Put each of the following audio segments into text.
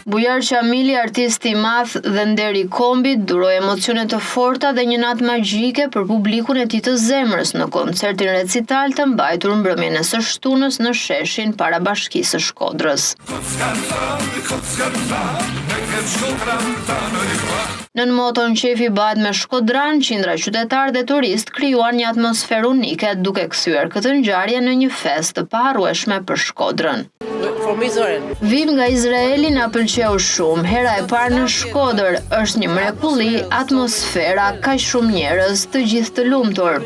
Bujar Qamili, artisti i madh dhe nder i kombit, duroi emocione të forta dhe një natë magjike për publikun e tij të zemrës në koncertin recital të mbajtur mbrëmjen e së shtunës në sheshin para Bashkisë së Shkodrës. Nën moton qefi bëhet me shkodran, qindra qytetar dhe turist krijuan një atmosferë unike duke kthyer këtë ngjarje në një festë të paharrueshme për Shkodrën. Vim nga Izraeli na pëlqeu shumë. Hera e parë në Shkodër, është një mrekulli, atmosfera, kaq shumë njerëz, të gjithë të lumtur.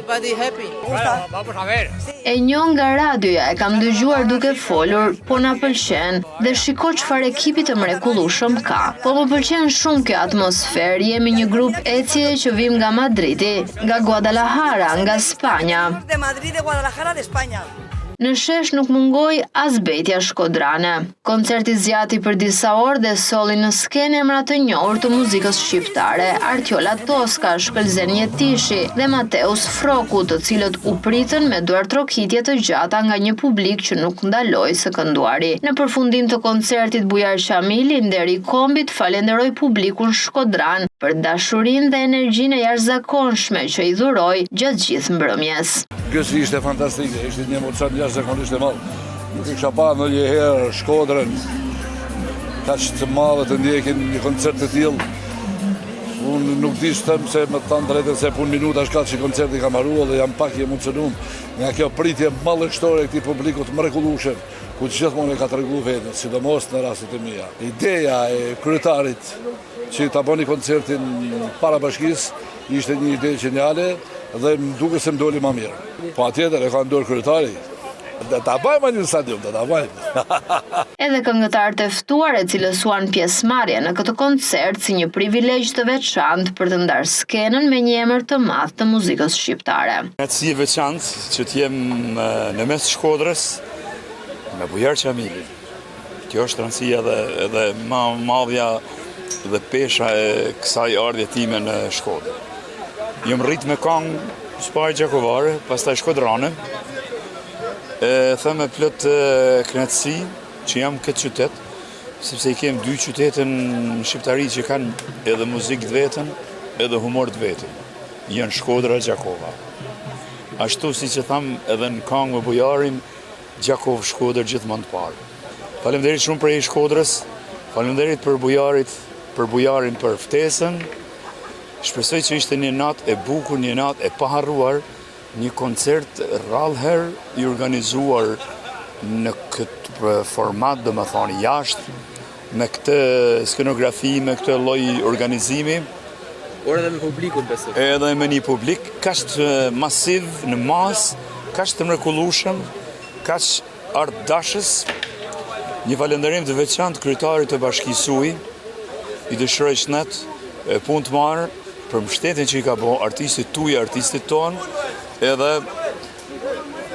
E njoh nga radioja, e kam dëgjuar duke folur, po na pëlqen dhe shiko çfarë ekipi të mrekullueshëm ka. Po më pëlqen shumë kjo atmosferë. Jemi një grup ecje që vim nga Madridi, nga Guadalajara, nga Spanja. Në shesh nuk mungoi as betja shkodrane. Koncerti zgjati për disa orë dhe solli në skenë emra të njohur të muzikës shqiptare, Artiola Toska, Shkëlzen Jetishi dhe Mateus Froku, të cilët u pritën me duar trokitje të gjata nga një publik që nuk ndaloi së kënduari. Në përfundim të koncertit, Bujar Qamili, nder i kombit, falenderoi publikun shkodran për dashurinë dhe energjinë e jashtëzakonshme që i dhuroi gjatë gjithë mbrëmjes. Kjo ishte fantastike, ishte një emocion jashtëzakonisht i madh. Nuk isha pa ndonjëherë Shkodrën kaq të madhe të ndjekin një koncert të tillë. Unë nuk di them se më thënë drejtën se punë minutash ka që koncerti kam harruar dhe jam pak i emocionuar nga kjo pritje mallëkështore e këtij publiku të mrekullueshëm, ku gjithmonë ka treguar veten, sidomos në rastet e mia. Ideja e kryetarit që ta bëni koncertin para Bashkisë ishte një ide geniale dhe më duket se më doli më mirë. Po atjetër e ka në dorë kryetari. Dhe ta bëjmë një stadium, dhe ta bëjmë. Edhe këngëtarët e ftuar e cilësuan pjesëmarrje në këtë koncert si një privilegj të veçantë për të ndarë skenën me një emër të madh të muzikës shqiptare. Si e veçantë që të jem në mes Shkodrës me Bujar Qamili. Kjo është rëndësia edhe madhja dhe pesha e kësaj ardhje time në Shkodër. Jam rrit me këngë Spaj Gjakovare, pastaj Shkodrane. Them me plot kënaqësi që jam këtë qytet, sepse i kem dy qytete në shqiptari që kanë edhe muzikë të vetën, edhe humor të vetën. Janë Shkodra, Gjakova. Ashtu siç e tham edhe në këngë me Bujarin, Gjakov Shkodër gjithmonë të parë. Faleminderit shumë për Shkodrës, faleminderit për Bujarin për ftesën. Shpresoj që ishte një natë e bukur, një natë e paharruar, një koncert rrallëherë i organizuar në këtë format, do më thoni jashtë, me këtë skenografi, me këtë lloj organizimi. Por edhe me publikun besoj. Edhe me një publik kaq masiv në mas, kaq të mrekullueshëm, kaq artdashës. Një falënderim të veçantë kryetarit të Bashkisë Ujë. I dëshiroj shëndet, punë të marrë për mbështetjen që i ka bërë artistit tuaj, artistit tonë, edhe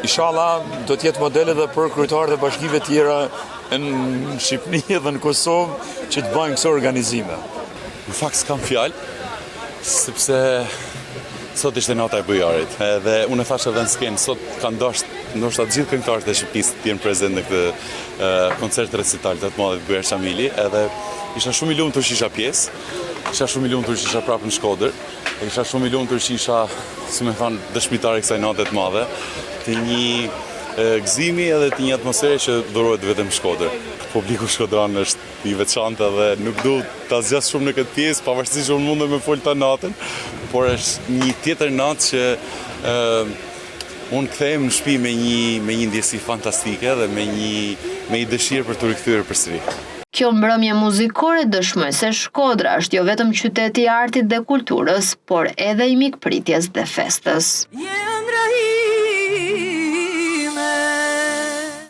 inshallah do të jetë model edhe për kryetarët e bashkive tjera në Shqipëri dhe në Kosovë që të bëjnë këto organizime. Në fakt s'kam fjalë, sepse sot ishte nata e Bujarit, dhe unë e thash edhe në skenë, sot kanë ndoshta të gjithë këngëtarët e Shqipërisë të jenë prezent në këtë koncert recital të madh të Bujar Qamili, edhe isha shumë i lumtur që isha pjesë. Isha shumë i lumtur që isha prapë në Shkodër, isha shumë i lumtur që isha, si më thënë, dëshmitar e kësaj nate të madhe, të një gëzimi edhe të një atmosfere që dhurohet vetëm në Shkodër. Publiku shkodran është i veçantë dhe nuk du ta zgjas shumë në këtë pjesë, pavarësisht që unë mundem me fol ta natën, por është një tjetër natë që unë kthehem në shtëpi me një ndjesi fantastike dhe me një dëshirë për të rikthyer përsëri. Kjo mbrëmje muzikore dëshmoj se Shkodra është jo vetëm qyteti i artit dhe kulturës, por edhe i mikpritjes dhe festës.